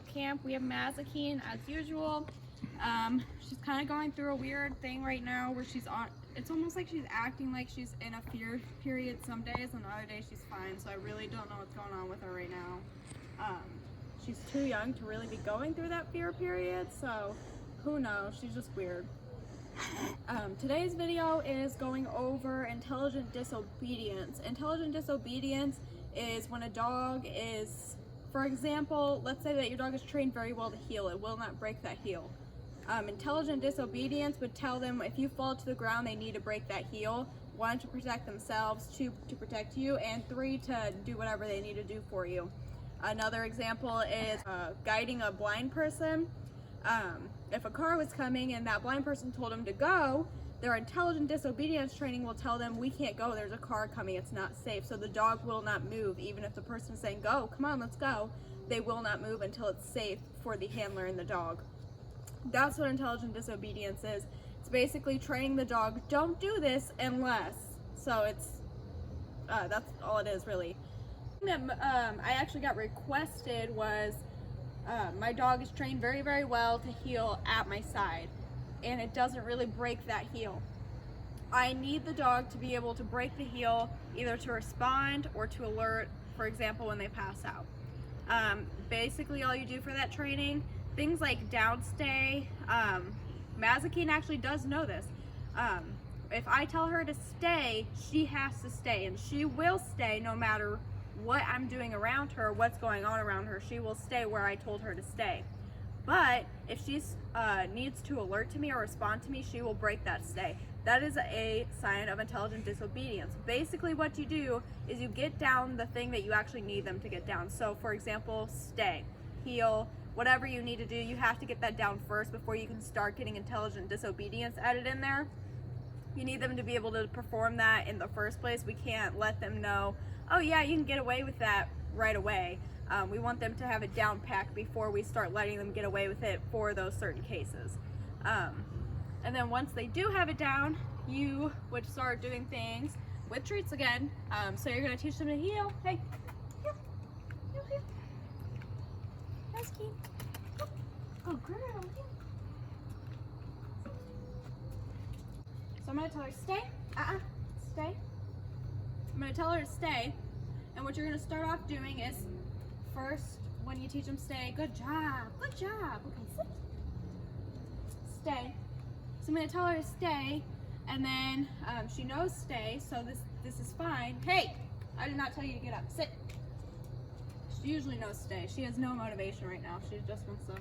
boot camp. We have Mazakine as usual. She's kind of going through a weird thing right now where it's almost like she's acting like she's in a fear period some days, and other days she's fine. So I really don't know what's going on with her right now. She's too young to really be going through that fear period, so who knows? She's just weird. Today's video is going over intelligent disobedience. Intelligent disobedience is when a dog is, for example, let's say that your dog is trained very well to heel. It will not break that heel. Intelligent disobedience would tell them if you fall to the ground, they need to break that heel. 1, to protect themselves, 2, to protect you, and 3, to do whatever they need to do for you. Another example is guiding a blind person. If a car was coming and that blind person told them to go, their intelligent disobedience training will tell them, we can't go, there's a car coming, it's not safe. So the dog will not move, even if the person is saying, go, come on, let's go. They will not move until it's safe for the handler and the dog. That's what intelligent disobedience is. It's basically training the dog, don't do this unless. So that's all it is, really. That I actually got requested was my dog is trained very, very well to heel at my side, and it doesn't really break that heel. I need the dog to be able to break the heel, either to respond or to alert, for example, when they pass out. Basically all you do for that training, things like downstay, Mazakine actually does know this. If I tell her to stay, she has to stay, and she will stay no matter what I'm doing around her, what's going on around her. She will stay where I told her to stay. But if she needs to alert to me or respond to me, she will break that stay. That is a sign of intelligent disobedience. Basically what you do is you get down the thing that you actually need them to get down. So for example, stay, heel, whatever you need to do, you have to get that down first before you can start getting intelligent disobedience added in there. You need them to be able to perform that in the first place. We can't let them know, oh yeah, you can get away with that right away. We want them to have it down packed before we start letting them get away with it for those certain cases. And then once they do have it down, you would start doing things with treats again. So you're gonna teach them to heel. Hey, heel, heel, heel. That's cute. Oh, girl. So I'm gonna tell her stay. Stay. I'm gonna tell her to stay. And what you're gonna start off doing is, first, when you teach them stay, good job, good job. Okay, sit. Stay. So I'm gonna tell her to stay, and then she knows stay, so this is fine. Hey, I did not tell you to get up. Sit. She usually knows stay. She has no motivation right now. She just wants to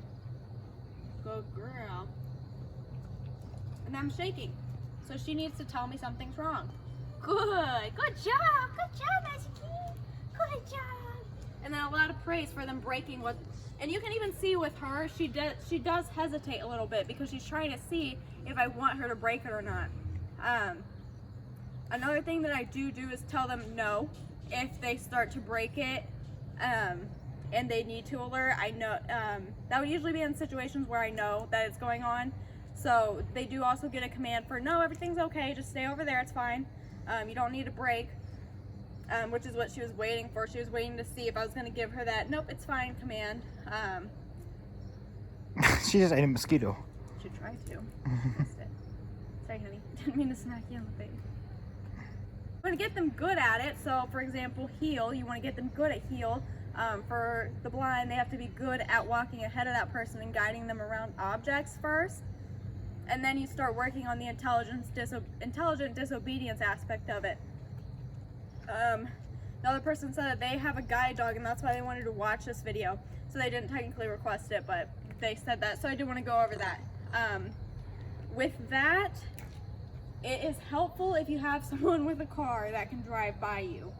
go, girl. And I'm shaking, so she needs to tell me something's wrong. Good job, Mazakine, good job. And then a lot of praise for them breaking what, and you can even see with her, she does hesitate a little bit because she's trying to see if I want her to break it or not. Another thing that I do is tell them no if they start to break it, and they need to alert. I know that would usually be in situations where I know that it's going on. So they do also get a command for no, everything's okay, just stay over there, it's fine. You don't need a break, which is what she was waiting for. She was waiting to see if I was going to give her that nope, it's fine command. She just ate a mosquito. She tried to. Missed it. Sorry, honey. Didn't mean to smack you in the face. You want to get them good at it. So, for example, heel. You want to get them good at heel. For the blind, they have to be good at walking ahead of that person and guiding them around objects first. And then you start working on the intelligent disobedience aspect of it. Another person said that they have a guide dog and that's why they wanted to watch this video. So they didn't technically request it, but they said that. So I do want to go over that. With that, it is helpful if you have someone with a car that can drive by you.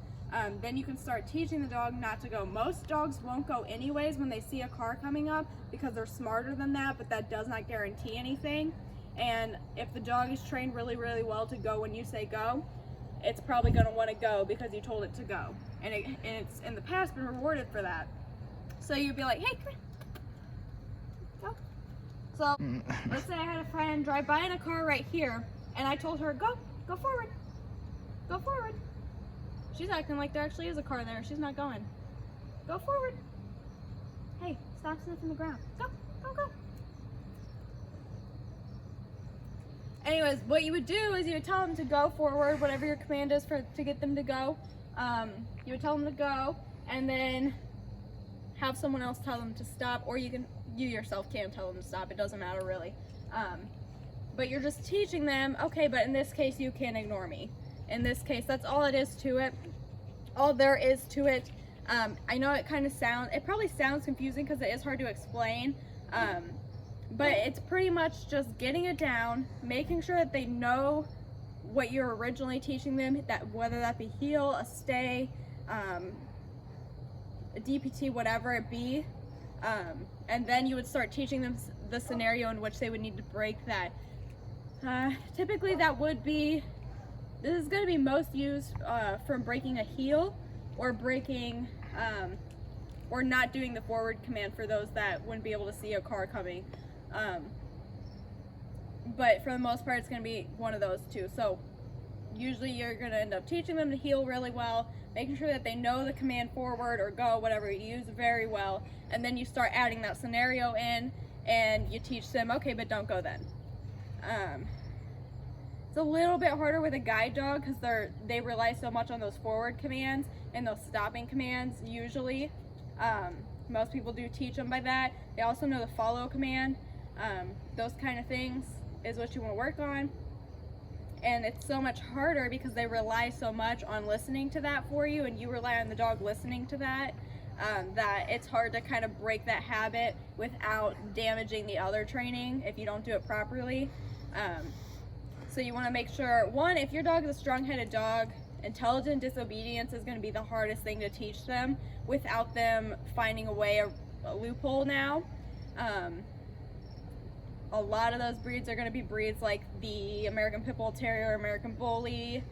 Then you can start teaching the dog not to go. Most dogs won't go anyways when they see a car coming up because they're smarter than that, but that does not guarantee anything. And if the dog is trained really, really well to go when you say go, it's probably going to want to go because you told it to go. And it's in the past been rewarded for that. So you'd be like, hey, come here. Go. So let's say I had a friend drive by in a car right here, and I told her, go forward. Go forward. She's acting like there actually is a car there. She's not going. Go forward. Hey, Stop sniffing the ground. Go, go, go. Anyways, what you would do is you would tell them to go forward, whatever your command is to get them to go. You would tell them to go, and then have someone else tell them to stop, or you yourself can tell them to stop. It doesn't matter really. But you're just teaching them, okay, but in this case you can't ignore me. In this case, that's all it is to it. All there is to it. I know it probably sounds confusing because it is hard to explain. But it's pretty much just getting it down, making sure that they know what you're originally teaching them, that whether that be heel, a stay, a DPT, whatever it be. And then you would start teaching them the scenario in which they would need to break that. Typically this is going to be most used from breaking a heel or breaking, or not doing the forward command for those that wouldn't be able to see a car coming. But for the most part, it's going to be one of those two. So usually you're going to end up teaching them to heel really well, making sure that they know the command forward or go, whatever you use, very well. And then you start adding that scenario in and you teach them, okay, but don't go then. It's a little bit harder with a guide dog because they rely so much on those forward commands and those stopping commands usually. Most people do teach them by that. They also know the follow command. Those kind of things is what you want to work on. And it's so much harder because they rely so much on listening to that for you, and you rely on the dog listening to that, that it's hard to kind of break that habit without damaging the other training if you don't do it properly. So you want to make sure, one, if your dog is a strong-headed dog, intelligent disobedience is going to be the hardest thing to teach them without them finding a loophole now. A lot of those breeds are going to be breeds like the American Pit Bull Terrier, American Bully,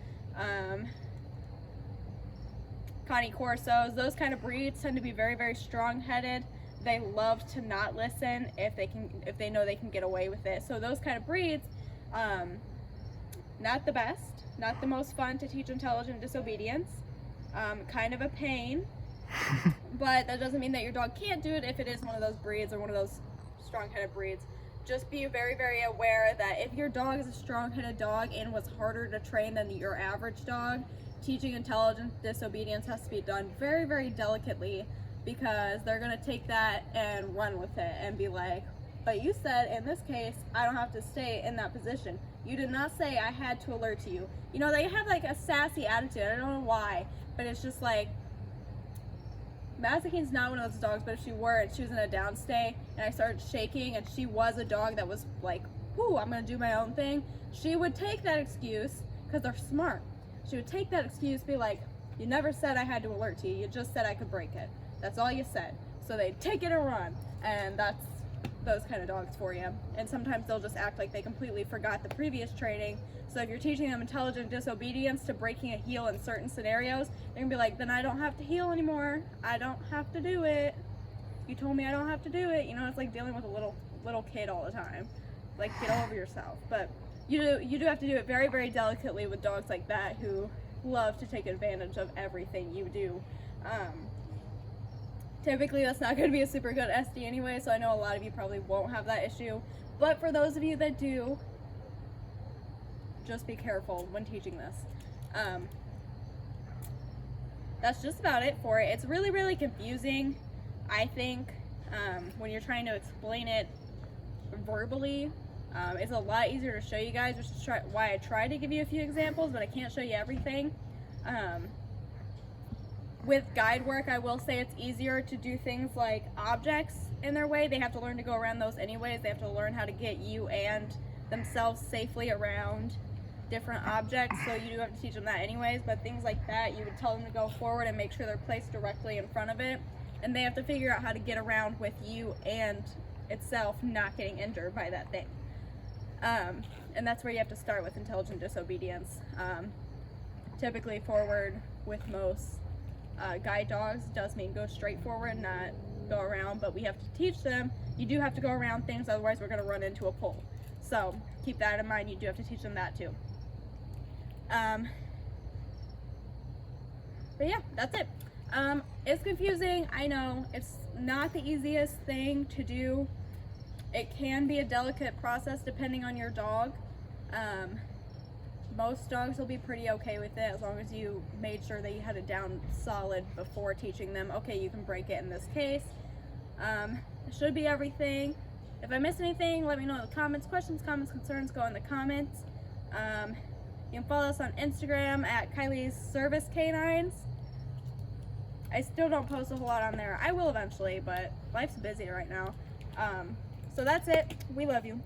Connie Corsos. Those kind of breeds tend to be very, very strong-headed. They love to not listen if they know they can get away with it. So those kind of breeds, not the best, not the most fun to teach intelligent disobedience. Kind of a pain, but that doesn't mean that your dog can't do it if it is one of those breeds or one of those strong-headed breeds. Just be very, very aware that if your dog is a strong-headed dog and was harder to train than your average dog, teaching intelligent disobedience has to be done very, very delicately, because they're going to take that and run with it and be like, but you said in this case I don't have to stay in that position. You did not say I had to alert to you. You know, they have like a sassy attitude. I don't know why, but it's just like, Mazakine's not one of those dogs, but if she were and she was in a downstay and I started shaking and she was a dog that was like, whoo, I'm gonna do my own thing, she would take that excuse, because they're smart, she would take that excuse, be like, you never said I had to alert to you, you just said I could break it. That's all you said. So they take it and run, and that's those kind of dogs for you. And sometimes they'll just act like they completely forgot the previous training. So if you're teaching them intelligent disobedience to breaking a heel in certain scenarios, they're gonna be like, then I don't have to heel anymore. I don't have to do it. You told me I don't have to do it. You know, it's like dealing with a little kid all the time. Like, get over yourself. But you do have to do it very, very delicately with dogs like that who love to take advantage of everything you do. Typically that's not going to be a super good SD anyway, so I know a lot of you probably won't have that issue. But for those of you that do, just be careful when teaching this. That's just about it for it. It's really, really confusing, I think, when you're trying to explain it verbally. It's a lot easier to show you guys, which is why I try to give you a few examples, but I can't show you everything. With guide work, I will say it's easier to do things like objects in their way. They have to learn to go around those anyways. They have to learn how to get you and themselves safely around different objects, so you do have to teach them that anyways. But things like that, you would tell them to go forward and make sure they're placed directly in front of it, and they have to figure out how to get around with you and itself not getting injured by that thing. And that's where you have to start with intelligent disobedience. Typically forward with most guide dogs does mean go straight forward, not go around, but we have to teach them you do have to go around things, otherwise we're going to run into a pole. So keep that in mind. You do have to teach them that too. But yeah, that's it. It's confusing. I know it's not the easiest thing to do. It can be a delicate process depending on your dog. Most dogs will be pretty okay with it as long as you made sure that you had it down solid before teaching them, okay, you can break it in this case. It should be everything. If I missed anything, let me know in the comments. Questions, comments, concerns, go in the comments. You can follow us on Instagram at Kylie's Service Canines. I still don't post a whole lot on there. I will eventually, but life's busy right now. So that's it. We love you.